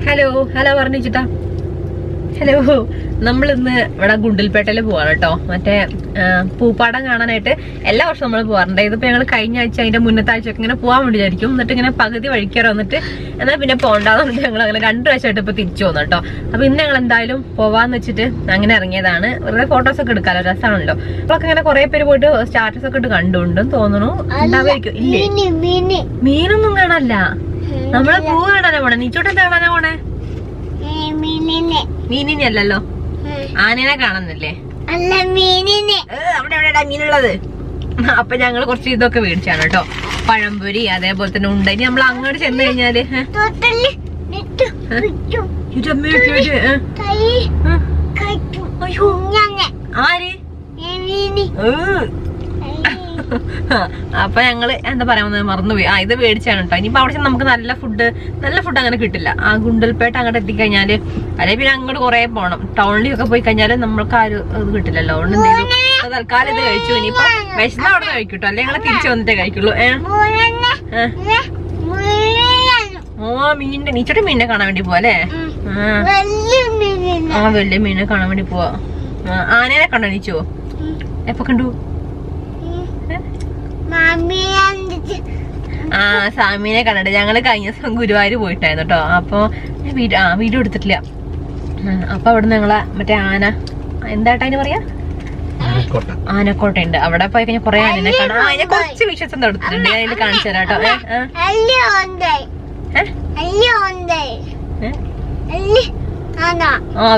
Hello hello പറഞ്ഞിട്ടാ. Hello, നമ്മളിന്ന് ഇവിടെ ഗുണ്ടിൽപേട്ടയിൽ പോവാണ് കേട്ടോ. മറ്റേ പൂപ്പാടം കാണാനായിട്ട് എല്ലാ വർഷവും നമ്മൾ പോവാറുണ്ട്. ഇതിപ്പോ ഞങ്ങൾ കഴിഞ്ഞ ആഴ്ച അതിന്റെ മുന്നത്തെ ആഴ്ചയൊക്കെ ഇങ്ങനെ പോകാൻ വേണ്ടി വിചാരിക്കും. എന്നിട്ട് ഇങ്ങനെ പകുതി വഴിക്കാറ് വന്നിട്ട് എന്നാൽ പിന്നെ പോകണ്ടാന്ന് ഞങ്ങൾ അങ്ങനെ 2 പ്രാവശ്യമായിട്ട് ഇപ്പൊ തിരിച്ചു പോകുന്നു കേട്ടോ. അപ്പൊ ഇന്ന് ഞങ്ങൾ എന്തായാലും പോവാന്ന് വെച്ചിട്ട് അങ്ങനെ ഇറങ്ങിയതാണ്. വെറുതെ ഫോട്ടോസ് ഒക്കെ എടുക്കാലോ, രസമാണല്ലോ. അപ്പൊക്കെ ഇങ്ങനെ കുറെ പേര് പോയിട്ട് സ്റ്റാറ്റസ് ഒക്കെ ഇട്ട് കണ്ടുകൊണ്ടും തോന്നുന്നു ഉണ്ടാവായിരിക്കും. ഇല്ലേ, മീനൊന്നും കാണാനല്ല, നമ്മള് പൂ കാണാനാ പോണേ. നീച്ചോട്ട് എന്താ കാണാനാ പോണേ? മീനിനെ അല്ലല്ലോ, ആനേനെ കാണുന്നില്ലേ? അവിടെ എവിടെയാ മീനുള്ളത്? അപ്പൊ ഞങ്ങള് കുറച്ച് ഇതൊക്കെ മേടിച്ചാണ് കേട്ടോ. പഴംപൊരി അതേപോലെ തന്നെ ഉണ്ട്. ഇനി നമ്മൾ അങ്ങോട്ട് ചെന്ന് കഴിഞ്ഞാല് ആര് അപ്പൊ ഞങ്ങള് എന്താ പറയാ മറന്നുപോയി. ഇത് മേടിച്ചാണ് കേട്ടോ. ഇനിയിപ്പോ അവിടെ നമുക്ക് നല്ല ഫുഡ് അങ്ങനെ കിട്ടില്ല. ആ ഗുണ്ടൽപേട്ട അങ്ങോട്ട് എത്തിക്കഴിഞ്ഞാല് അല്ലെ പിന്നെ അങ്ങോട്ട് കുറെ പോണം. ടൗണിലൊക്കെ പോയി കഴിഞ്ഞാല് നമ്മൾക്ക് ആ ഒരു ഇത് കിട്ടില്ലല്ലോ. അതുകൊണ്ട് എന്തെങ്കിലും തൽക്കാലം ഇത് കഴിച്ചു. ഇനിയിപ്പോ വിശന്ന അവിടെ കഴിക്കൂട്ടോ, അല്ലെ ഞങ്ങള് തിരിച്ചു വന്നിട്ടേ കഴിക്കുള്ളൂ. മീനിന്റെ നീച്ചോട്ട് മീനിനെ കാണാൻ വേണ്ടി പോവാ അല്ലേ? വലിയ മീനിനെ കാണാൻ വേണ്ടി പോവാ. ആനേനെ കണ്ടോ നീച്ചോ? എപ്പൊ കണ്ടു? സാമീനെ കണ്ടിട്ട് ഞങ്ങള് കഴിഞ്ഞ ദിവസം ഗുരുവായൂർ പോയിട്ടായിരുന്നു കേട്ടോ. അപ്പൊ വീഡിയോ എടുത്തിട്ടില്ല. അപ്പൊ അവിടെ ഞങ്ങളെ മറ്റേ ആന എന്താട്ടാ അതിന് പറയാ, ആനക്കോട്ട ഉണ്ട്. അവിടെ പോയി കഴിഞ്ഞാൽ കൊറേ ആനനെ കാണാം. അതിനെ കുറച്ച് വിശ്വസം എടുത്തിട്ടുണ്ട്, അതിൽ കാണിച്ചു തരാം കേട്ടോ.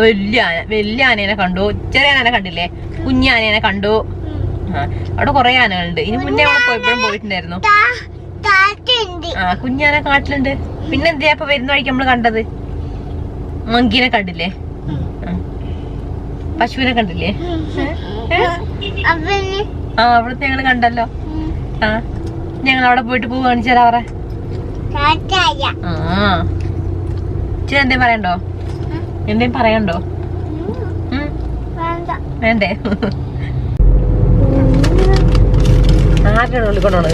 വലിയ ആനേനെ കണ്ടു, ചെറിയ ആനേനെ കണ്ടില്ലേ, കുഞ്ഞാനേനെ കണ്ടു. അവിടെ കൊറേ ആനകളുണ്ട്. ഇനി മുന്നേ അവിടെ പോയപ്പോഴും പോയിട്ടുണ്ടായിരുന്നു. കുഞ്ഞാന കാട്ടിലുണ്ട്. പിന്നെ എന്തിനാ ഇപ്പൊ വരുന്ന വഴിക്ക് നമ്മള് കണ്ടത്? മങ്കീനെ കണ്ടില്ലേ, പശുവിനെ കണ്ടില്ലേ? അവിടുത്തെ ഞങ്ങള് കണ്ടല്ലോ. ഞങ്ങൾ അവിടെ പോയിട്ട് പൂ കാണിച്ചാലോ അവരെ? ഇച്ചിരി എന്തേലും പറയണ്ടോ? എന്തേലും പറയണ്ടോ? വേണ്ടേ? ആരാണ് വിളിക്കൊണ്ടോണത്?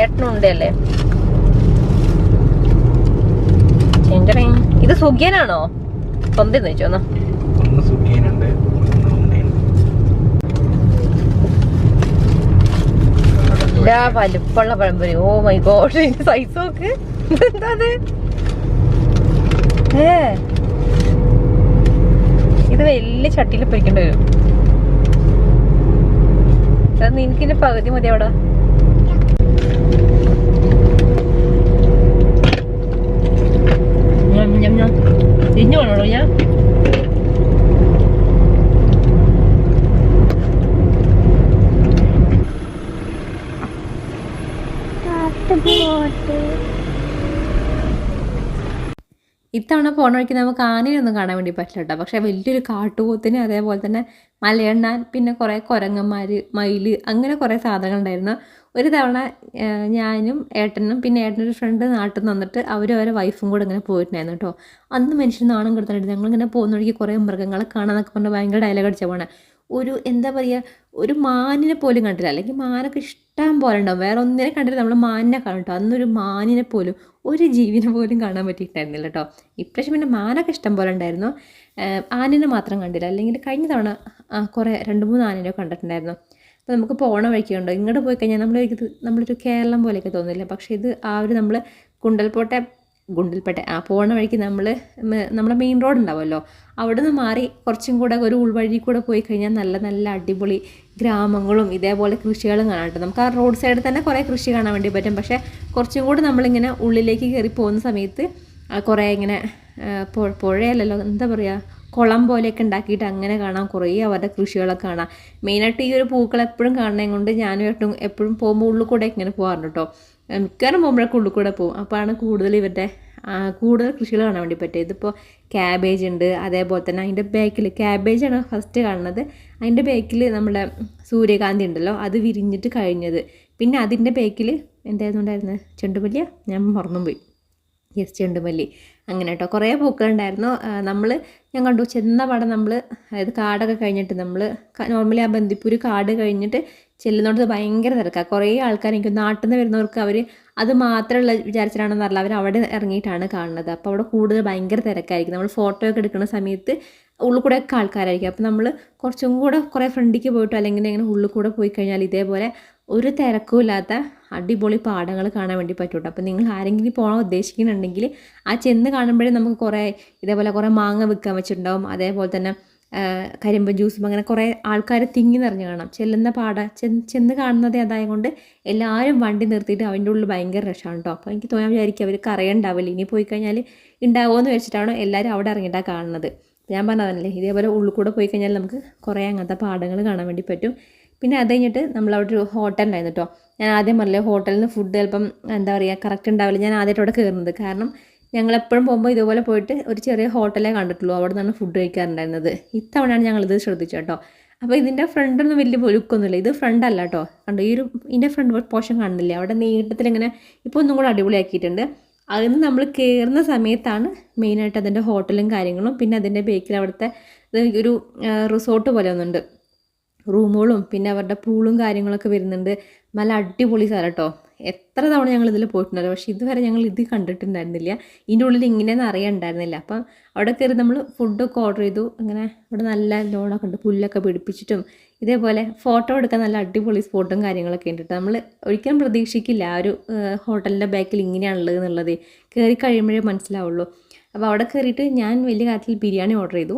ഏട്ടനുണ്ടല്ലേ? ഇത് സുഖ്യനാണോ? സ്വന്തം ചോദിച്ചോന്നോ? വലിപ്പുള്ള പഴംപൊരി. ഓ മൈ ഗോഡ്, സൈസ് നോക്ക്. എന്താ ഇത് വലിയ ചട്ടിയിൽ പൊരിക്കേണ്ടി വരും. നിനക്കിന്റെ പകുതി മതി അവിടെ. തിരിഞ്ഞു വേണോളൂ ഞാൻ. ഇത്തവണ പോണ വഴിക്ക് നമുക്ക് ആനയൊന്നും കാണാൻ വേണ്ടി പറ്റില്ല കേട്ടോ. പക്ഷെ വലിയൊരു കാട്ടുപോത്തിന്, അതേപോലെ തന്നെ മലയണ്ണാൻ, പിന്നെ കുറേ കുരങ്ങന്മാർ, മയില്, അങ്ങനെ കുറേ സാധനങ്ങളുണ്ടായിരുന്നു. ഒരു തവണ ഞാനും ഏട്ടനും പിന്നെ ഏട്ടനൊരു ഫ്രണ്ട് നാട്ടിൽ നിന്ന് വന്നിട്ട് അവരെ വൈഫും കൂടെ ഇങ്ങനെ പോയിട്ടുണ്ടായിരുന്നു കേട്ടോ. അന്ന് മനുഷ്യൻ നാണം കെടുത്താനായിട്ട് ഞങ്ങളിങ്ങനെ പോകുന്ന വഴിക്ക് കുറേ മൃഗങ്ങളെ കാണാന്നൊക്കെ പറഞ്ഞാൽ ഭയങ്കര ഡയലോഗ് അടിച്ച പോണേ. ഒരു എന്താ പറയുക, ഒരു മാനിനെ പോലും കണ്ടില്ല. അല്ലെങ്കിൽ മാനൊക്കെ ഇഷ്ടം പോലെ ഉണ്ടാവും, വേറെ ഒന്നിനെ കണ്ടിട്ട് നമ്മൾ മാനിനെ കാണും കേട്ടോ. അന്നൊരു മാനിനെ പോലും, ഒരു ജീവിനെ പോലും കാണാൻ പറ്റിയിട്ടുണ്ടായിരുന്നില്ല കേട്ടോ. ഇപ്രാവശ്യം പിന്നെ മാനൊക്കെ ഇഷ്ടം പോലെ ഉണ്ടായിരുന്നു, ആനിനെ മാത്രം കണ്ടില്ല. അല്ലെങ്കിൽ കഴിഞ്ഞ തവണ കുറേ 2-3 ആനനെ കണ്ടിട്ടുണ്ടായിരുന്നു. അപ്പോൾ നമുക്ക് പോകണ വഴിക്കുണ്ടോ, ഇങ്ങോട്ട് പോയി കഴിഞ്ഞാൽ നമ്മളൊരു കേരളം പോലെയൊക്കെ തോന്നില്ല. പക്ഷേ ഇത് നമ്മൾ ഗുണ്ടിൽപേട്ട പോകണ വഴിക്ക് നമ്മളെ മെയിൻ റോഡ് ഉണ്ടാവുമല്ലോ, അവിടെ നിന്ന് മാറി കുറച്ചും കൂടെ ഒരു ഉൾവഴി കൂടെ പോയി കഴിഞ്ഞാൽ നല്ല നല്ല അടിപൊളി ഗ്രാമങ്ങളും ഇതേപോലെ കൃഷികളും കാണാനുണ്ട്. നമുക്ക് ആ റോഡ് സൈഡിൽ തന്നെ കുറേ കൃഷി കാണാൻ വേണ്ടി പറ്റും. പക്ഷേ കുറച്ചും കൂടെ നമ്മളിങ്ങനെ ഉള്ളിലേക്ക് കയറി പോകുന്ന സമയത്ത് കുറേ ഇങ്ങനെ പുഴയല്ലല്ലോ, എന്താ പറയുക, കുളം പോലെയൊക്കെ ഉണ്ടാക്കിയിട്ട് അങ്ങനെ കാണാം. കുറേ അവരുടെ കൃഷികളൊക്കെ കാണാം. മെയിനായിട്ട് ഈ ഒരു പൂക്കൾ എപ്പോഴും കാണുന്നത് കൊണ്ട് ഞാനും എപ്പോഴും പോകുമ്പോൾ ഉള്ളിൽ കൂടെ ഇങ്ങനെ പോകാറുണ്ട് കേട്ടോ. മിക്കവാറും പോകുമ്പോഴൊക്കെ ഉള്ളിൽ കൂടെ പോകും. അപ്പോഴാണ് കൂടുതൽ കൃഷികൾ കാണാൻ വേണ്ടി പറ്റുക. ഇതിപ്പോൾ ക്യാബേജ് ഉണ്ട്, അതേപോലെ തന്നെ അതിൻ്റെ ബാക്കിൽ ക്യാബേജാണ് ഫസ്റ്റ് കാണുന്നത്. അതിൻ്റെ ബാക്കിൽ നമ്മുടെ സൂര്യകാന്തി ഉണ്ടല്ലോ, അത് വിരിഞ്ഞിട്ട് കഴിഞ്ഞത്. പിന്നെ അതിൻ്റെ ബാക്കിൽ എന്തായിരുന്നു ഉണ്ടായിരുന്നത്, ചെണ്ടുമല്ലിയാ, ഞാൻ മറന്നും പോയി. യെസ്, ചെണ്ടുമല്ലി. അങ്ങനെ കേട്ടോ കുറേ പൂക്കളുണ്ടായിരുന്നു. നമ്മൾ ഞാൻ കണ്ടു ചെന്ന പാടെ നമ്മൾ അതായത് കാടൊക്കെ കഴിഞ്ഞിട്ട് നമ്മൾ നോർമലി ആ ബന്ദിപ്പൂര് കാട് കഴിഞ്ഞിട്ട് ചെല്ലുന്നോടത്ത് ഭയങ്കര തിരക്കാണ്. കുറേ ആൾക്കാർ എനിക്ക് നാട്ടിൽ നിന്ന് വരുന്നവർക്ക് അവർ അത് മാത്രമുള്ള വിചാരിച്ചിട്ടാണെന്ന് അറിയില്ല, അവർ അവിടെ ഇറങ്ങിയിട്ടാണ് കാണുന്നത്. അപ്പോൾ അവിടെ കൂടുതൽ ഭയങ്കര തിരക്കായിരിക്കും. നമ്മൾ ഫോട്ടോ ഒക്കെ എടുക്കുന്ന സമയത്ത് ഉള്ളിൽ കൂടെ ഒക്കെ ആൾക്കാരായിരിക്കും. അപ്പോൾ നമ്മൾ കുറച്ചും കൂടെ കുറേ ഫ്രണ്ടിലേക്ക് പോയിട്ടോ അല്ലെങ്കിൽ ഇങ്ങനെ ഉള്ളിൽ കൂടെ പോയി കഴിഞ്ഞാൽ ഇതേപോലെ ഒരു തിരക്കുമില്ലാത്ത അടിപൊളി പാടങ്ങൾ കാണാൻ വേണ്ടി പറ്റൂട്ടോ. അപ്പോൾ നിങ്ങൾ ആരെങ്കിലും പോകാൻ ഉദ്ദേശിക്കുന്നുണ്ടെങ്കിൽ ആ ചെന്ന് കാണുമ്പോഴേ നമുക്ക് കുറേ ഇതേപോലെ കുറേ മാങ്ങ വിൽക്കാൻ വെച്ചിട്ടുണ്ടാവും. അതേപോലെ തന്നെ കരിമ്പൻ ജ്യൂസും അങ്ങനെ കുറേ ആൾക്കാർ തിങ്ങി നിറഞ്ഞ് കാണാം. ചെല്ലുന്ന ചെന്ന് കാണുന്നത് അതായതുകൊണ്ട് എല്ലാവരും വണ്ടി നിർത്തിയിട്ട് അവൻ്റെ ഉള്ളിൽ ഭയങ്കര രസമാണ് കേട്ടോ. അപ്പോൾ എനിക്ക് തോന്നാൻ വിചാരിക്കും അവർക്ക് അറിയണ്ടാവില്ല, ഇനി പോയി കഴിഞ്ഞാൽ ഉണ്ടാവുമോ എന്ന് വെച്ചിട്ടാണ് എല്ലാവരും അവിടെ ഇറങ്ങിയിട്ടാണ് കാണുന്നത്. ഞാൻ പറഞ്ഞതല്ലേ ഇതേപോലെ ഉള്ളിൽ കൂടെ പോയി കഴിഞ്ഞാൽ നമുക്ക് കുറേ അങ്ങനത്തെ പാടങ്ങൾ കാണാൻ വേണ്ടി പറ്റും. പിന്നെ അത് കഴിഞ്ഞിട്ട് നമ്മളവിടെ ഒരു ഹോട്ടൽ ഉണ്ടായിരുന്നു കേട്ടോ. ഞാൻ ആദ്യം പറഞ്ഞില്ലേ ഹോട്ടലിൽ നിന്ന് ഫുഡ് ചിലപ്പം എന്താ പറയുക കറക്റ്റ് ഉണ്ടാവില്ല. ഞാൻ ആദ്യമായിട്ട് അവിടെ കയറുന്നത്, കാരണം ഞങ്ങളെപ്പോഴും പോകുമ്പോൾ ഇതുപോലെ പോയിട്ട് ഒരു ചെറിയ ഹോട്ടലേ കണ്ടിട്ടുള്ളൂ, അവിടെ നിന്നാണ് ഫുഡ് കഴിക്കാറുണ്ടായിരുന്നത്. ഇത്തവണയാണ് ഞങ്ങളിത് ശ്രദ്ധിച്ചത് കേട്ടോ. അപ്പോൾ ഇതിൻ്റെ ഫ്രണ്ടൊന്നും വലിയ ലുക്കൊന്നുമില്ല, ഇത് ഫ്രണ്ട് അല്ല കേട്ടോ. കണ്ടോ ഇതിൻ്റെ ഫ്രണ്ട് പോർഷൻ കാണുന്നില്ല, അവിടെ നീട്ടത്തിലിങ്ങനെ ഇപ്പോൾ ഒന്നും കൂടെ അടിപൊളിയാക്കിയിട്ടുണ്ട്. അതിന് നമ്മൾ കയറുന്ന സമയത്താണ് മെയിനായിട്ട് അതിൻ്റെ ഹോട്ടലും കാര്യങ്ങളും. പിന്നെ അതിൻ്റെ ബേക്കിൽ അവിടുത്തെ ഒരു റിസോർട്ട് പോലെ ഒന്നുണ്ട്, റൂമുകളും പിന്നെ അവരുടെ പൂളും കാര്യങ്ങളൊക്കെ വരുന്നുണ്ട്. നല്ല അടിപൊളി സ്ഥലം കേട്ടോ. എത്ര തവണ ഞങ്ങൾ ഇതിൽ പോയിട്ടുണ്ടല്ലോ, പക്ഷേ ഇതുവരെ ഞങ്ങൾ ഇത് കണ്ടിട്ടുണ്ടായിരുന്നില്ല, ഇതിൻ്റെ ഉള്ളിൽ ഇങ്ങനെയൊന്നും അറിയാനുണ്ടായിരുന്നില്ല. അപ്പം അവിടെ കയറി നമ്മൾ ഫുഡൊക്കെ ഓർഡർ ചെയ്തു. അങ്ങനെ ഇവിടെ നല്ല ലോണൊക്കെ ഉണ്ട്, പുല്ലൊക്കെ പിടിപ്പിച്ചിട്ടും ഇതേപോലെ ഫോട്ടോ എടുക്കാൻ നല്ല അടിപൊളി സ്പോട്ടും കാര്യങ്ങളൊക്കെ ഉണ്ട് കേട്ടോ. നമ്മൾ ഒരിക്കലും പ്രതീക്ഷിക്കില്ല ആ ഒരു ഹോട്ടലിൻ്റെ ബാക്കിൽ ഇങ്ങനെയാണുള്ളത് എന്നുള്ളത്, കയറി കഴിയുമ്പോഴേ മനസ്സിലാവുള്ളൂ. അപ്പോൾ അവിടെ കയറിയിട്ട് ഞാൻ വലിയ കാര്യത്തിൽ ബിരിയാണി ഓർഡർ ചെയ്തു,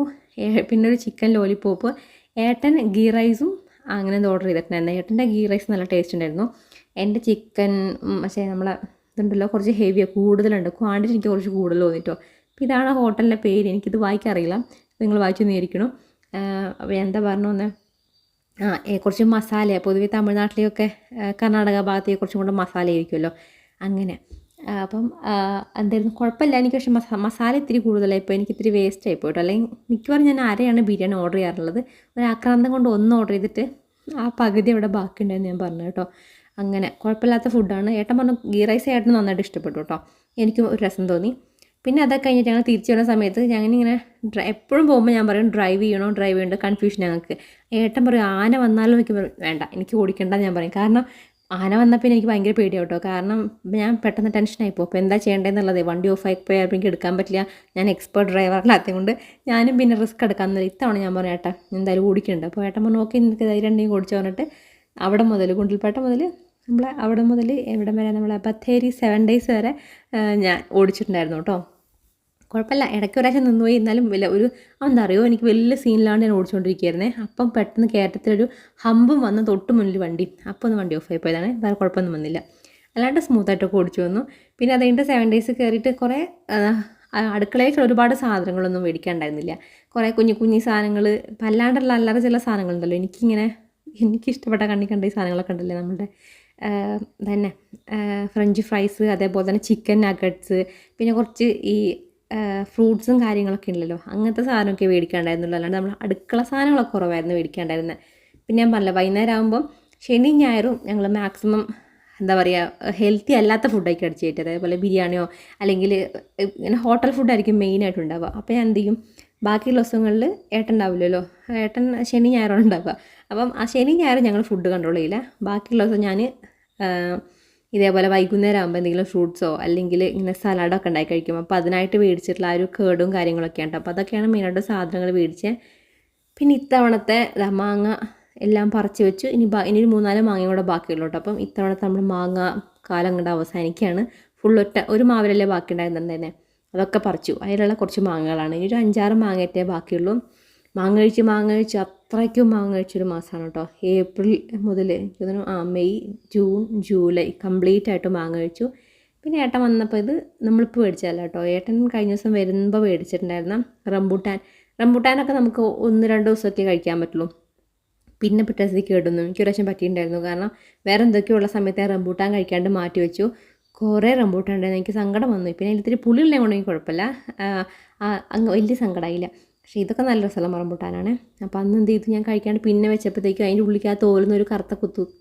പിന്നെ ഒരു ചിക്കൻ ലോലിപോപ്പ്, ഏട്ടൻ ഗീ റൈസും അങ്ങനെ ഓർഡർ ചെയ്തിട്ടുണ്ടായിരുന്നു. ഏട്ടൻ്റെ ഗീ റൈസ് നല്ല ടേസ്റ്റ് ഉണ്ടായിരുന്നു. എൻ്റെ ചിക്കൻ പക്ഷേ നമ്മളെ ഇതുണ്ടല്ലോ കുറച്ച് ഹെവിയാണ്, കൂടുതലുണ്ട്, ക്വാണ്ടിറ്റി എനിക്ക് കുറച്ച് കൂടുതൽ തോന്നിട്ടോ. അപ്പോൾ ഇതാണ് ഹോട്ടലിൻ്റെ പേര്, എനിക്കിത് വായിക്കറിയില്ല, നിങ്ങൾ വായിച്ചു നേരിക്കണം. അപ്പോൾ എന്താ പറഞ്ഞു കുറച്ച് മസാല, പൊതുവെ തമിഴ്നാട്ടിലെയൊക്കെ കർണാടക ഭാഗത്തേക്ക് കുറച്ചും കൂടെ മസാല ആയിരിക്കുമല്ലോ അങ്ങനെ. അപ്പം എന്തായിരുന്നു കുഴപ്പമില്ല എനിക്ക്, പക്ഷേ മസാല ഇത്തിരി കൂടുതലായി ഇപ്പോൾ എനിക്ക് ഇത്തിരി വേസ്റ്റ് ആയി പോയിട്ടോ. അല്ലെങ്കിൽ മിക്കവാറും ഞാൻ അരയാണ് ബിരിയാണി ഓർഡർ ചെയ്യാറുള്ളത്. ഒരു ആക്രാന്തം കൊണ്ട് ഒന്ന് ഓർഡർ ചെയ്തിട്ട് ആ പകുതി അവിടെ ബാക്കി ഉണ്ടായിരുന്നു ഞാൻ പറഞ്ഞു കേട്ടോ. അങ്ങനെ കുഴപ്പമില്ലാത്ത ഫുഡാണ്. ഏട്ടൻ പറഞ്ഞു ഗീ റൈസ് ഏട്ടന് നന്നായിട്ട് ഇഷ്ടപ്പെട്ടു കേട്ടോ, എനിക്കും ഒരു രസം തോന്നി. പിന്നെ അതൊക്കെ കഴിഞ്ഞിട്ട് ഞങ്ങൾ തിരിച്ചു വരുന്ന സമയത്ത് ഞങ്ങളിങ്ങനെ എപ്പോഴും പോകുമ്പോൾ ഞാൻ പറയും ഡ്രൈവ് ചെയ്യണ്ട കൺഫ്യൂഷൻ ഞങ്ങൾക്ക്. ഏട്ടൻ പറയും ആന വന്നാലും എനിക്ക് വേണ്ട, എനിക്ക് ഓടിക്കണ്ട ഞാൻ പറയും. കാരണം ആന വന്നപ്പോൾ എനിക്ക് ഭയങ്കര പേടിയാവും കേട്ടോ. കാരണം ഞാൻ പെട്ടെന്ന് ടെൻഷനായിപ്പോൾ, അപ്പോൾ എന്താ ചെയ്യേണ്ടതെന്നുള്ളത്. വണ്ടി ഓഫായി പോയാൽ എനിക്ക് എടുക്കാൻ പറ്റില്ല, ഞാൻ എക്സ്പേർട്ട് ഡ്രൈവറിലാത്തത് കൊണ്ട് ഞാനും പിന്നെ റിസ്ക് എടുക്കാമെന്നില്ല. ഇത്തവണ ഞാൻ പറഞ്ഞു ഏട്ടാ എന്തായാലും ഓടിക്കുന്നുണ്ട്. അപ്പോൾ ഏട്ടൻ പറഞ്ഞു ഓക്കെ എനിക്ക് ധൈര്യം ഉണ്ടെങ്കിൽ ഓടിച്ചു പറഞ്ഞിട്ട് അവിടെ മുതൽ ഗുണ്ടൽപേട്ട മുതൽ അവിടെ മുതൽ എവിടെ വരെ നമ്മളെ ബത്തേരി 7 days വരെ ഞാൻ ഓടിച്ചിട്ടുണ്ടായിരുന്നു കേട്ടോ. കുഴപ്പമില്ല, ഇടയ്ക്ക് ഒരാഴ്ച നിന്നുപോയി, എന്നാലും ഒരു എന്താ പറയുമോ എനിക്ക് വലിയ സീനിലാണ് ഞാൻ ഓടിച്ചുകൊണ്ടിരിക്കുകയായിരുന്നേ. അപ്പം പെട്ടെന്ന് കയറ്റത്തിലൊരു ഹമ്പും വന്ന് തൊട്ട് മുന്നിൽ വണ്ടി, അപ്പോൾ ഒന്ന് വണ്ടി ഓഫായി പോയതാണ്, വേറെ കുഴപ്പമൊന്നും വന്നില്ല, അല്ലാണ്ട് സ്മൂത്തായിട്ടൊക്കെ ഓടിച്ചു വന്നു. പിന്നെ അത് കഴിഞ്ഞിട്ട് 7 days കയറിയിട്ട് കുറേ അടുക്കളയിൽ ഒരുപാട് സാധനങ്ങളൊന്നും മേടിക്കാനുണ്ടായിരുന്നില്ല, കുറേ കുഞ്ഞു സാധനങ്ങൾ, അല്ലാണ്ടുള്ള അല്ലാതെ ചില സാധനങ്ങളുണ്ടല്ലോ എനിക്കിഷ്ടപ്പെട്ട കണ്ട ഈ സാധനങ്ങളൊക്കെ ഉണ്ടല്ലേ നമ്മുടെ തന്നെ ഫ്രഞ്ച് ഫ്രൈസ്, അതേപോലെ തന്നെ ചിക്കൻ നഗറ്റ്സ്, പിന്നെ കുറച്ച് ഈ ഫ്രൂട്ട്സും കാര്യങ്ങളൊക്കെ ഉണ്ടല്ലോ, അങ്ങനത്തെ സാധനമൊക്കെ മേടിക്കാണ്ടായിരുന്നുള്ളൂ. അല്ലാണ്ട് നമ്മൾ അടുക്കള സാധനങ്ങളൊക്കെ കുറവായിരുന്നു മേടിക്കാണ്ടായിരുന്നത്. പിന്നെ ഞാൻ പറഞ്ഞില്ല വൈകുന്നേരം ആകുമ്പം ശനി ഞായറും ഞങ്ങൾ മാക്സിമം എന്താ പറയുക ഹെൽത്തി അല്ലാത്ത ഫുഡായിരിക്കും അടിച്ച് കയറ്റി, അതേപോലെ ബിരിയാണിയോ അല്ലെങ്കിൽ ഇങ്ങനെ ഹോട്ടൽ ഫുഡായിരിക്കും മെയിനായിട്ട് ഉണ്ടാവുക. അപ്പോൾ ഞാൻ എന്ത് ചെയ്യും, ബാക്കിയുള്ള ദിവസങ്ങളിൽ ഏട്ടൻ ഉണ്ടാവില്ലല്ലോ, ഏട്ടൻ ശനി ഞായറാണ് ഉണ്ടാവുക. അപ്പം ആ ശനി ഞായറും ഞങ്ങൾ ഫുഡ് കൺട്രോൾ ചെയ്യില്ല. ബാക്കിയുള്ള ദിവസം ഞാൻ ഇതേപോലെ വൈകുന്നേരം ആകുമ്പോൾ എന്തെങ്കിലും ഫ്രൂട്ട്സോ അല്ലെങ്കിൽ ഇങ്ങനെ സലാഡൊക്കെ ഉണ്ടാക്കി കഴിക്കും. അപ്പോൾ അതിനായിട്ട് മേടിച്ചിട്ടുള്ള ആ ഒരു കേടും കാര്യങ്ങളൊക്കെ ഉണ്ട്. അപ്പോൾ അതൊക്കെയാണ് മെയിനായിട്ട് സാധനങ്ങൾ മേടിച്ചത്. പിന്നെ ഇത്തവണത്തെ മാങ്ങ എല്ലാം പറിച്ച് വെച്ചു. ഇനി ഒരു 3-4 മാങ്ങയും കൂടെ ബാക്കിയുള്ളൂ കേട്ടോ. അപ്പം ഇത്തവണത്തെ നമ്മൾ മാങ്ങ കാലം കൊണ്ട് അവസാനിക്കുകയാണ്. ഒരു മാവിലല്ലേ ബാക്കി ഉണ്ടായിരുന്നുണ്ടായിരുന്നേ, അതൊക്കെ പറിച്ചു. അതിലുള്ള കുറച്ച് മാങ്ങകളാണ്, ഇനി ഒരു 5-6 മാങ്ങയറ്റേ ബാക്കിയുള്ളൂ. മാങ്ങ കഴിച്ച് അത്രയ്ക്കും മാങ്ങ കഴിച്ചൊരു മാസമാണ് കേട്ടോ. ഏപ്രിൽ മുതൽ മെയ് ജൂൺ ജൂലൈ കംപ്ലീറ്റ് ആയിട്ട് മാങ്ങ കഴിച്ചു. പിന്നെ ഏട്ടൻ വന്നപ്പോൾ ഇത് നമ്മളിപ്പോൾ മേടിച്ചതല്ല കേട്ടോ, ഏട്ടൻ കഴിഞ്ഞ ദിവസം വരുമ്പോൾ മേടിച്ചിട്ടുണ്ടായിരുന്ന റംബൂട്ടാനൊക്കെ നമുക്ക് 1-2 ദിവസമൊക്കെ കഴിക്കാൻ പറ്റുള്ളൂ. പിന്നെ പിറ്റേ ദിവസത്തേക്ക് കേടുന്നു. എനിക്ക് ഒരു പ്രാവശ്യം പറ്റിയിട്ടുണ്ടായിരുന്നു, കാരണം വേറെ എന്തൊക്കെയുള്ള സമയത്ത് റംബൂട്ടാൻ കഴിക്കാണ്ട് മാറ്റി വെച്ചു. കുറേ റംബൂട്ടാൻ ഉണ്ടായിരുന്നു, എനിക്ക് സങ്കടം വന്നു. പിന്നെ അതിൽ ഇത്തിരി പുളിയുള്ളേ കൊണ്ടെങ്കിൽ കുഴപ്പമില്ല, അങ്ങ് വലിയ സങ്കടമായില്ല. പക്ഷേ ഇതൊക്കെ നല്ല രസമുള്ള റംബൂട്ടാനാണ്. അപ്പോൾ അന്ന് എന്ത് ചെയ്തു, ഞാൻ കഴിക്കാണ്ട് പിന്നെ വെച്ചപ്പോഴത്തേക്കും അതിൻ്റെ ഉള്ളിലേക്ക് ആ തോലുന്ന ഒരു കറുത്ത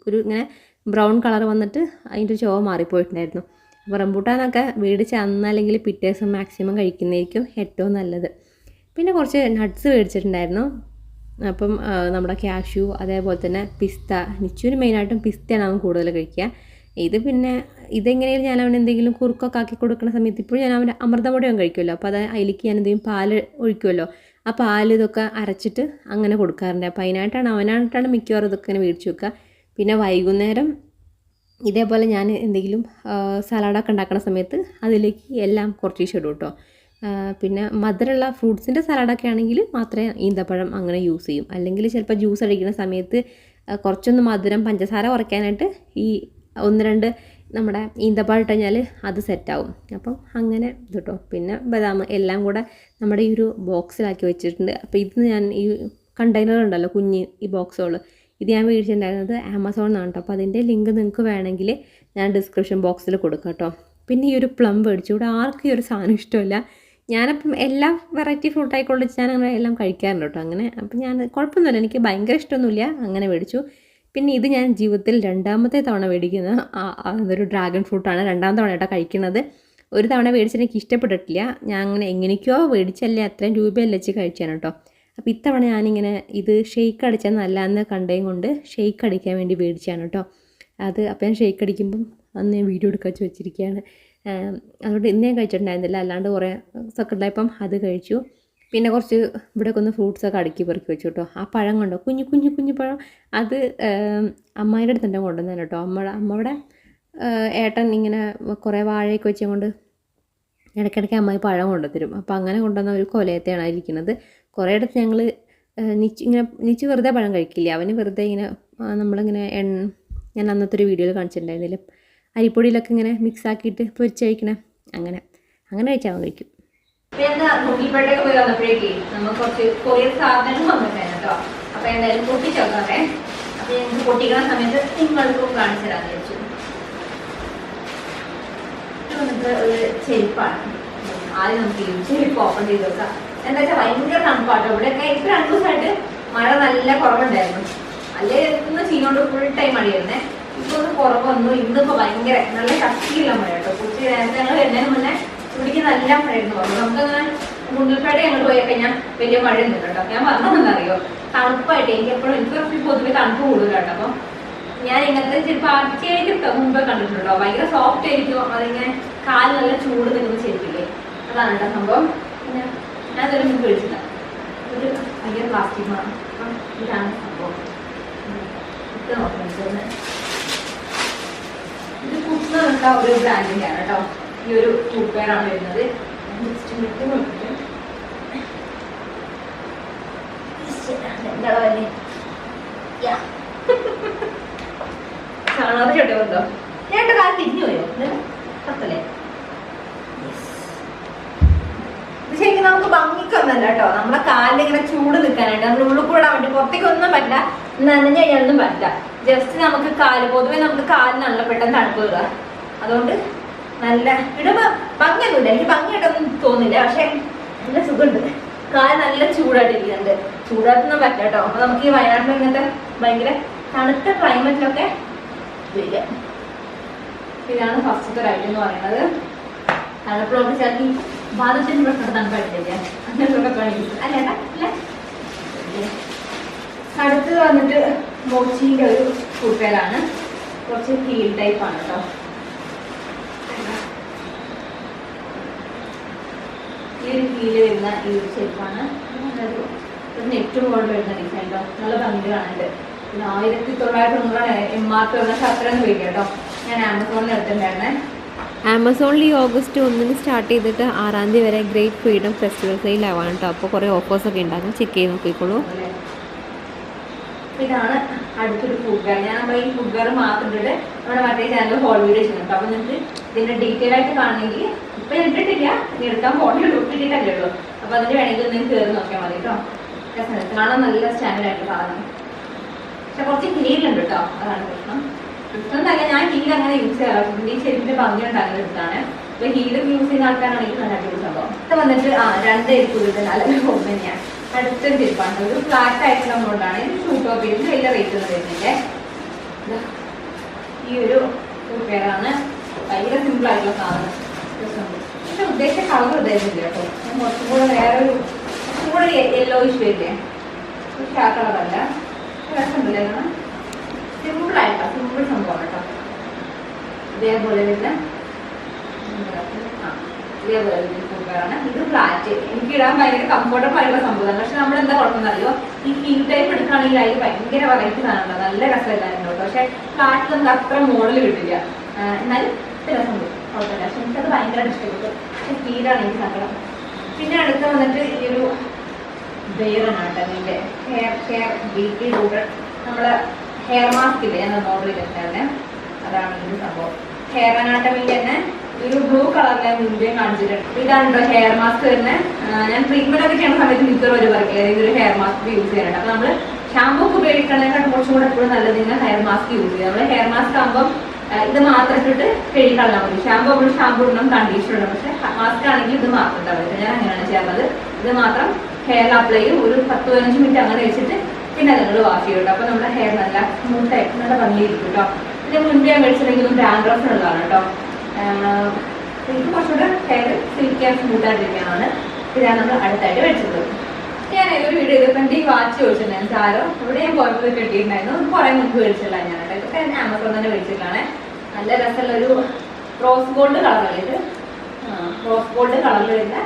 ഒരു ഇങ്ങനെ ബ്രൗൺ കളർ വന്നിട്ട് അതിൻ്റെ ഒരു ചുവ മാറിപ്പോയിട്ടുണ്ടായിരുന്നു. അപ്പോൾ റംബൂട്ടാനൊക്കെ മേടിച്ച് അന്ന് അല്ലെങ്കിൽ പിറ്റേ ദിവസം മാക്സിമം കഴിക്കുന്നതായിരിക്കും ഏറ്റവും നല്ലത്. പിന്നെ കുറച്ച് നട്ട്സ് മേടിച്ചിട്ടുണ്ടായിരുന്നു. അപ്പം നമ്മുടെ കാഷ്യൂ അതേപോലെ തന്നെ പിസ്ത. നിച്ചുവിന് മെയിനായിട്ടും പിസ്തയാണ് അവൻ കൂടുതൽ കഴിക്കുക. ഇത് പിന്നെ ഇതെങ്ങനെയും ഞാൻ അവൻ എന്തെങ്കിലും കുറുക്കൊക്കെ ആക്കി കൊടുക്കുന്ന സമയത്ത് ഇപ്പോഴും ഞാൻ അവൻ്റെ അമൃതപൊടിയും കഴിക്കുമല്ലോ, അപ്പോൾ അത് അതിലേക്ക് ഞാൻ എന്തെങ്കിലും പാൽ ഒഴിക്കുമല്ലോ, ആ പാൽ ഇതൊക്കെ അരച്ചിട്ട് അങ്ങനെ കൊടുക്കാറുണ്ട്. അപ്പോൾ അവനായിട്ടാണ് മിക്കവാറും ഇതൊക്കെ ഇങ്ങനെ മേടിച്ച് വെക്കുക. പിന്നെ വൈകുന്നേരം ഇതേപോലെ ഞാൻ എന്തെങ്കിലും സലാഡൊക്കെ ഉണ്ടാക്കുന്ന സമയത്ത് അതിലേക്ക് എല്ലാം കുറച്ച് ഇടും കേട്ടോ. പിന്നെ മധുരമുള്ള ഫ്രൂട്ട്സിൻ്റെ സലാഡൊക്കെ ആണെങ്കിൽ മാത്രമേ ഈന്തപ്പഴം അങ്ങനെ യൂസ് ചെയ്യും. അല്ലെങ്കിൽ ചിലപ്പോൾ ജ്യൂസ് അടിക്കുന്ന സമയത്ത് കുറച്ചൊന്ന് മധുരം പഞ്ചസാര കുറയ്ക്കാനായിട്ട് ഈ 1-2 നമ്മുടെ ഈന്തപ്പഴം ഇട്ട് കഴിഞ്ഞാൽ അത് സെറ്റാവും. അപ്പം അങ്ങനെ ഇത് കേട്ടോ. പിന്നെ ബദാം എല്ലാം കൂടെ നമ്മുടെ ഈ ഒരു ബോക്സിലാക്കി വെച്ചിട്ടുണ്ട്. അപ്പോൾ ഇത് ഞാൻ ഈ കണ്ടെയ്നർ ഉണ്ടല്ലോ കുഞ്ഞ് ഈ ബോക്സുകൾ, ഇത് ഞാൻ മേടിച്ചിട്ടുണ്ടായിരുന്നത് ആമസോണിൽ നിന്നാണ് കേട്ടോ. അപ്പോൾ അതിൻ്റെ ലിങ്ക് നിങ്ങൾക്ക് വേണമെങ്കിൽ ഞാൻ ഡിസ്ക്രിപ്ഷൻ ബോക്സിൽ കൊടുക്കാം കേട്ടോ. പിന്നെ ഈ ഒരു പ്ലം മേടിച്ചു. ഇവിടെ ആർക്കും ഈ ഒരു സാധനം ഇഷ്ടമില്ല. ഞാനപ്പം എല്ലാ വെറൈറ്റി ഫ്രൂട്ട് ആയിക്കൊണ്ട് ഞാൻ അങ്ങനെ എല്ലാം കഴിക്കാറുണ്ട് കേട്ടോ. അങ്ങനെ അപ്പം ഞാൻ കുഴപ്പമൊന്നുമില്ല, എനിക്ക് ഭയങ്കര ഇഷ്ടമൊന്നുമില്ല, അങ്ങനെ മേടിച്ചു. പിന്നെ ഇത് ഞാൻ ജീവിതത്തിൽ 2ാമത്തെ തവണ മേടിക്കുന്ന അതൊരു ഡ്രാഗൺ ഫ്രൂട്ടാണ്. 2ാം തവണ കേട്ടോ കഴിക്കുന്നത്. ഒരു തവണ മേടിച്ചിട്ട് എനിക്ക് ഇഷ്ടപ്പെട്ടിട്ടില്ല. ഞാൻ അങ്ങനെ എങ്ങനെയൊക്കെയോ മേടിച്ചല്ലേ, അത്രയും രൂപയല്ല വെച്ച് കഴിച്ചാണ് കേട്ടോ. അപ്പോൾ ഇത്തവണ ഞാനിങ്ങനെ ഇത് ഷെയ്ക്ക് അടിച്ചാൽ നല്ലതെന്ന് കണ്ടേം കൊണ്ട് ഷെയ്ക്ക് അടിക്കാൻ വേണ്ടി മേടിച്ചാണ് കേട്ടോ. അപ്പോൾ ഞാൻ ഷെയ്ക്ക് അടിക്കുമ്പം അന്ന് ഞാൻ വീഡിയോ എടുക്കാൻ വെച്ചിരിക്കുകയാണ്. അതുകൊണ്ട് ഇന്ന് ഞാൻ കഴിച്ചിട്ടുണ്ടായിരുന്നില്ല, അല്ലാണ്ട് കുറേ സെക്കൻഡായപ്പം അത് കഴിച്ചു. പിന്നെ കുറച്ച് ഇവിടെയൊക്കെ ഒന്ന് ഫ്രൂട്ട്സൊക്കെ അടുക്കി പെറുക്കി വെച്ചു കേട്ടോ. ആ പഴം കണ്ടോ, കുഞ്ഞു പഴം, അത് അമ്മായിൻ്റെ അടുത്ത് തന്നെ കൊണ്ടുവന്നതാണ് കേട്ടോ. അമ്മയുടെ ഏട്ടൻ ഇങ്ങനെ കുറേ വാഴയൊക്കെ വെച്ചുകൊണ്ട് ഇടയ്ക്കിടയ്ക്ക് അമ്മായി പഴം കൊണ്ടുതരും. അപ്പോൾ അങ്ങനെ കൊണ്ടുവന്ന ഒരു കൊലയത്തെയാണ് ഇരിക്കുന്നത്. കുറേ ഇടത്ത് ഞങ്ങൾ നിച്ച് വെറുതെ പഴം കഴിക്കില്ല, അവന് വെറുതെ ഇങ്ങനെ നമ്മളിങ്ങനെ ഞാൻ അന്നത്തെ ഒരു വീഡിയോയിൽ കാണിച്ചിട്ടുണ്ടായിരുന്നില്ല, അരിപ്പൊടിയിലൊക്കെ ഇങ്ങനെ മിക്സ് ആക്കിയിട്ട് പൊരിച്ച് കഴിക്കണേ, അങ്ങനെ കഴിച്ചാൽ അവൻ കഴിക്കും. പിന്നെ എന്താ മുക്കിൽപ്പേട്ടയൊക്കെ പോയി വന്നപ്പോഴേക്ക് നമുക്ക് കുറച്ച് കൊറിയർ സാധനങ്ങൾ വന്നിട്ടായിരുന്നു കേട്ടോ. അപ്പോൾ എന്തായാലും പൊട്ടിച്ച് നോക്കാതെ. അപ്പോൾ ഞങ്ങൾക്ക് പൊട്ടിക്കുന്ന സമയത്ത് നിങ്ങൾക്കും കാണിച്ചു തരാമെന്ന് വെച്ചു. വന്നിട്ട് ഒരു ചെരുപ്പാണ്. ആദ്യം നമുക്ക് ഈ ചെരുപ്പ് ഓപ്പൺ ചെയ്ത് നോക്കാം. എന്താ വെച്ചാൽ ഭയങ്കര തണുപ്പാട്ടോ ഇവിടെയൊക്കെ. ഇപ്പോൾ 2 ദിവസമായിട്ട് മഴ നല്ല കുറവുണ്ടായിരുന്നു, അല്ലേ ഇന്ന് ചീനോണ്ട് ഫുൾ ടൈം മഴയായിരുന്നേ. ഇപ്പോൾ ഒന്ന് കുറവ് വന്നു. ഇന്നിപ്പോൾ ഭയങ്കര നല്ല ശക്തിയുള്ള മഴ കേട്ടോ. കുറച്ച് നേരത്തെ ഞങ്ങൾ വരുന്നതിന് മുന്നേ ഇവിടേക്ക് നല്ല മഴയെന്ന് പറഞ്ഞു. നമുക്കങ്ങനെ മുണ്ടിൽപ്പേട്ട ഞങ്ങൾ പോയി കഴിഞ്ഞാൽ വലിയ മഴയൊന്നും കേട്ടോ. ഞാൻ പറഞ്ഞതെന്നറിയോ, തണുപ്പായിട്ട് എനിക്ക് പൊതുവെ തണുപ്പ് കൂടുതൽ കേട്ടോ. അപ്പം ഞാൻ ഇങ്ങനത്തെ ചിലപ്പോൾ ആഴ്ചയായിട്ട് മുമ്പേ കണ്ടിട്ടുണ്ടോ, ഭയങ്കര സോഫ്റ്റ് ആയിരിക്കും, അതിങ്ങനെ കാല് നല്ല ചൂട് നിൽക്കുന്ന ചെരുപ്പില്ലേ, അതാണ് കേട്ടോ സംഭവം. പിന്നെ ഞാൻ ഇതൊരു മുമ്പ് മേടിച്ചില്ല, ഒരു ഭയങ്കര പ്ലാസ്റ്റിക് ആണ്. അപ്പം ഇതാണ് സംഭവം. ഇത് നോക്കുന്നത് ഇത് കുത്തുന്ന കേട്ടോ ഒരു ബ്രാൻഡിൻ്റെ ആണ് കേട്ടോ. ഈ ഒരു ടൂത്ത്പെയറാണ് വരുന്നത്. കാണാതെ ചോട്ടോ ഞാൻ കാലം തിരിഞ്ഞു പോയോ കത്തല്ലേ. ഇത് ശരിക്കും നമുക്ക് ഭംഗിക്കൊന്നല്ല കേട്ടോ, നമ്മളെ കാലിൽ ഇങ്ങനെ ചൂട് നിൽക്കാനായിട്ട്. നമ്മൾ ഉള്ളിൽ കൂടെ വേണ്ടി പുറത്തേക്ക് ഒന്നും പറ്റില്ല, നനഞ്ഞു കഴിഞ്ഞാലൊന്നും പറ്റില്ല. ജസ്റ്റ് നമുക്ക് കാല്, പൊതുവെ നമുക്ക് കാലിനാണല്ലോ പെട്ടെന്ന് തണുപ്പ് കയറുക. അതുകൊണ്ട് നല്ല ഇടുമ്പോ ഭംഗിയൊന്നുമില്ല, എനിക്ക് ഭംഗിയായിട്ടൊന്നും തോന്നില്ല, പക്ഷെ നല്ല സുഖമുണ്ട്. കാല് നല്ല ചൂടായിട്ടിരിക്കുന്നുണ്ട്. ചൂടായിട്ടൊന്നും പറ്റില്ല കേട്ടോ. അപ്പൊ നമുക്ക് ഈ വയനാട്ടിൽ ഇങ്ങനത്തെ ഭയങ്കര തണുത്ത ക്ലൈമറ്റിലൊക്കെ വരിക. ഇതാണ് ഫസ്റ്റത്തെ ഒരു ഐറ്റം എന്ന് പറയുന്നത്. തണുപ്പിലോട്ട് ചിലപ്പോൾ ഈ ബാധത്തിന് പ്രശ്നം തണുപ്പായിട്ടില്ല, അങ്ങനത്തെ കാണിക്കും അല്ലേട്ടാ അല്ലേ. അടുത്തത് വന്നിട്ട് മോച്ചിൻ്റെ ഒരു ഫുട്വെയറാണ്. കുറച്ച് ഹീൽ ടൈപ്പാണ് കേട്ടോ. ഈ ഒരു ഹീല് വരുന്ന ഈ ഒരു ഷേപ്പാണ്. ഏറ്റവും കൂടുതൽ വരുന്ന ഡിസൈൻ കേട്ടോ. നല്ല ഭംഗി കാണുന്നുണ്ട്. പിന്നെ 1990 MRP പക്ഷെ അത്രയൊന്നും വരിക കേട്ടോ. ഞാൻ ആമസോണിൽ എടുത്തിട്ടുണ്ടായിരുന്നേ. ആമസോണിൽ ഈ ഓഗസ്റ്റ് 1 സ്റ്റാർട്ട് ചെയ്തിട്ട് 6-ാം തീയതി വരെ ഗ്രേറ്റ് ഫ്രീഡം ഫെസ്റ്റിവൽ സെയിൽ ആവാണ് കേട്ടോ. അപ്പോൾ കുറേ ഓഫേഴ്സൊക്കെ ഉണ്ടാകും, ചെക്ക് ചെയ്ത് നോക്കിക്കോളൂ. ഇതാണ് അടുത്തൊരു ഫുഡ്വെയർ. ഞാൻ നമ്മുടെ ഈ ഫുഡ്വെയർ മാത്രം ഇട്ടിട്ട് നമ്മുടെ മറ്റേ ചാനൽ ഹോൾ വീഡിയോ ചെയ്യുന്നുണ്ട്. അപ്പോൾ നിങ്ങൾക്ക് ഇതിൻ്റെ ഡീറ്റെയിൽ ആയിട്ട് കാണണമെങ്കിൽ ഇപ്പം ഇട്ടിട്ടില്ല, ഇനി എടുക്കാൻ ഫോട്ടോ ഇട്ടിട്ടല്ലേ ഉള്ളൂ. അപ്പോൾ അതിന് വേണമെങ്കിൽ നിങ്ങൾക്ക് കയറി നോക്കിയാൽ മതി കേട്ടോ. കാണാൻ നല്ല സ്റ്റാൻഡേർഡായിട്ട് സാധനം, പക്ഷെ കുറച്ച് ഹീലുണ്ട് കേട്ടോ, അതാണ് പ്രശ്നം. പ്രശ്നമൊന്നല്ല, ഞാൻ ഹീൽ അങ്ങനെ യൂസ് ചെയ്യാറുണ്ട്. ഈ ചെരുപ്പിൻ്റെ ഭംഗി ഉണ്ടാകുന്ന എടുത്താണ്. അപ്പോൾ ഹീലും യൂസ് ചെയ്യുന്ന ആൾക്കാരാണെങ്കിൽ നല്ല അടിപൊളി സംഭവം. ഇത് വന്നിട്ട് 2 ചെരുപ്പ് നല്ല ഹോം തന്നെയാണ്. അടുത്തൊരു ചെരുപ്പാണ്, ഒരു ഫ്ലാറ്റ് ആയിട്ടുള്ള അമൗണ്ടാണ്. ഇത് ഷൂട്ടോപ്പ് ചെയ്ത് വലിയ റേറ്റ് ഒന്നും വരുന്നില്ലേ. ഈ ഒരു പേരാണ്, ഭയങ്കര സിമ്പിൾ ആയിട്ടുള്ള സാധനം. പക്ഷെ ഉദ്ദേശിച്ച കളർ ഇതായിരുന്നില്ല കേട്ടോ. ഞാൻ കുറച്ചും കൂടെ വേറൊരു കുറച്ചും കൂടെ യെല്ലോ ഇഷ്യൂ ഇല്ലേ, പക്ഷെ ആ കളറല്ല. രസമുണ്ടല്ലേ കാണാൻ? സിമ്പിളായിട്ടോ, സിമ്പിൾ സംഭവമാണ് കേട്ടോ. ഇതേപോലെ വരുന്ന ഇതേപോലെ സൂപ്പറാണ്. ഇത് ഫ്ലാറ്റ്, എനിക്ക് ഇടാൻ ഭയങ്കര കംഫർട്ടബിൾ ആയിട്ടുള്ള സംഭവമാണ്. പക്ഷെ നമ്മൾ എന്താ കുഴപ്പമെന്നറിയോ, ഈ ഹീൽ ടൈപ്പ് എടുക്കുകയാണെങ്കിൽ അതിൽ ഭയങ്കര വെറൈറ്റി സാധനമുണ്ടോ, നല്ല രസമില്ലായിരുന്നു കേട്ടോ. പക്ഷെ ഫ്ലാറ്റ് നമുക്ക് അത്ര മോഡൽ കിട്ടില്ല. എന്നാലും രസം കുഴപ്പമില്ല. പക്ഷെ എനിക്കത് ഭയങ്കരമായിട്ട് ഇഷ്ടപ്പെട്ടു. പക്ഷെ ഹീലാണ് എനിക്ക് സങ്കടം. പിന്നെ അടുത്ത് വന്നിട്ട് ഈ ഒരു ബെയറാണ് കേട്ടോ, ഇതിൻ്റെ ഹെയർ ഡീപ്ലി റൂട്ടഡ് നമ്മളെ ഹെയർ മാസ്ക് ഇല്ലേ, ഞാൻ ഓർഡർ ചെയ്തിട്ടുണ്ടായിരുന്നേ. അതാണ് ഈ സംഭവം. ഹെയർ അനാട്ടമിൻ്റെ തന്നെ ഒരു ബ്ലൂ കളറിലെ മുൻപേ കാണിച്ചിട്ടുണ്ട്. ഇതാണ് കേട്ടോ ഹെയർ മാസ്ക് തന്നെ. ഞാൻ ട്രീറ്റ്മെന്റ് ഒക്കെ ചെയ്യുന്ന സമയത്ത് മിക്കർ ഒരു പറയും ഇതൊരു ഹെയർ മാസ്ക് യൂസ് ചെയ്യാനുണ്ട്. അപ്പൊ നമ്മള് ഷാമ്പൂ ഒക്കെ ഉപയോഗിക്കണേക്കാൾ കുറച്ചും കൂടെ എപ്പോഴും നല്ലത് ഇങ്ങനെ ഹെയർ മാസ്ക് യൂസ് ചെയ്യുക. നമ്മള് ഹെയർ മാസ്ക് ആകുമ്പോൾ ഇത് മാത്രം ഇട്ടിട്ട് കഴുകിക്കളഞ്ഞാൽ മതി. ഷാമ്പൂ നമ്മൾ ഷാമ്പൂ ഇടണം, കണ്ടീഷണർ ഇടണം. പക്ഷെ മാസ്ക് ആണെങ്കിൽ ഇത് മാത്രം ഇട്ടാൽ ഞാൻ അങ്ങനെയാണ് ചെയ്യാറുള്ളത്. ഇത് മാത്രം ഹെയർ അപ്ലൈ ചെയ്യും, ഒരു 10-15 മിനിറ്റ് അങ്ങനെ വെച്ചിട്ട് പിന്നെ നിങ്ങൾ വാഷ് ചെയ്യും കേട്ടോ. അപ്പൊ നമ്മുടെ ഹെയർ നല്ല സ്മൂത്ത് ആയിട്ട് നല്ല ഭംഗിയിരിക്കും കേട്ടോ. ഇതിന് മുൻപേ ഞാൻ മേടിച്ചിട്ടുണ്ടെങ്കിലും ഡാൻഡ്രഫ് ഉള്ളതാണ് കേട്ടോ. എനിക്ക് കുറച്ചുകൂടെ ഹെയർ സിൽക്കി ആൻഡ് സ്മൂത്ത് ആയിട്ടിരിക്കാനാണ് ഇതാണ് നമ്മൾ അടുത്തായിട്ട് മേടിച്ചത്. ഞാൻ ഒരു വീഡിയോ ചെയ്തിട്ടുണ്ട് ഈ വാച്ച് ചോദിച്ചിട്ടുണ്ടായിരുന്നു സാരോ. ഇവിടെ ഞാൻ പോയപ്പോൾ കിട്ടിയിട്ടുണ്ടായിരുന്നു. കുറെ മുൻപ് മേടിച്ചില്ല ഞാൻ ഇതൊക്കെ ആമസോൺ തന്നെ മേടിച്ചിട്ടാണ്. നല്ല രസമുള്ള ഒരു റോസ് ഗോൾഡ് കളറല്ലേ ഇത്. റോസ് ഗോൾഡ് കളറിൽ വരുന്ന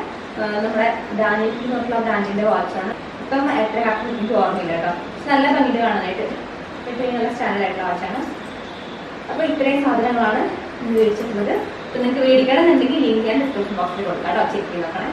നമ്മുടെ ഡാനിക്ക് എന്ന് പറഞ്ഞിട്ടുള്ള ബ്രാൻഡിന്റെ വാച്ചാണ്. ഇപ്പം എത്ര കപ്പ് എനിക്ക് ഓർമ്മയില്ല കേട്ടോ. പക്ഷെ നല്ല ഭംഗിയിൽ കാണാനായിട്ട് ഏറ്റവും നല്ല സ്റ്റാൻഡേർഡ് ആയിട്ടുള്ള വാച്ചാണ്. അപ്പൊ ഇത്രയും സാധനങ്ങളാണ് മേടിച്ചിട്ടുള്ളത്. അപ്പൊ നിങ്ങൾക്ക് മേടിക്കണമെന്നുണ്ടെങ്കിൽ ലിങ്ക് ഞാൻ ഡിസ്ക്രിപ്ഷൻ ബോക്സിൽ കൊടുക്കാം കേട്ടോ, ചെക്ക് ചെയ്ത് നോക്കണേ.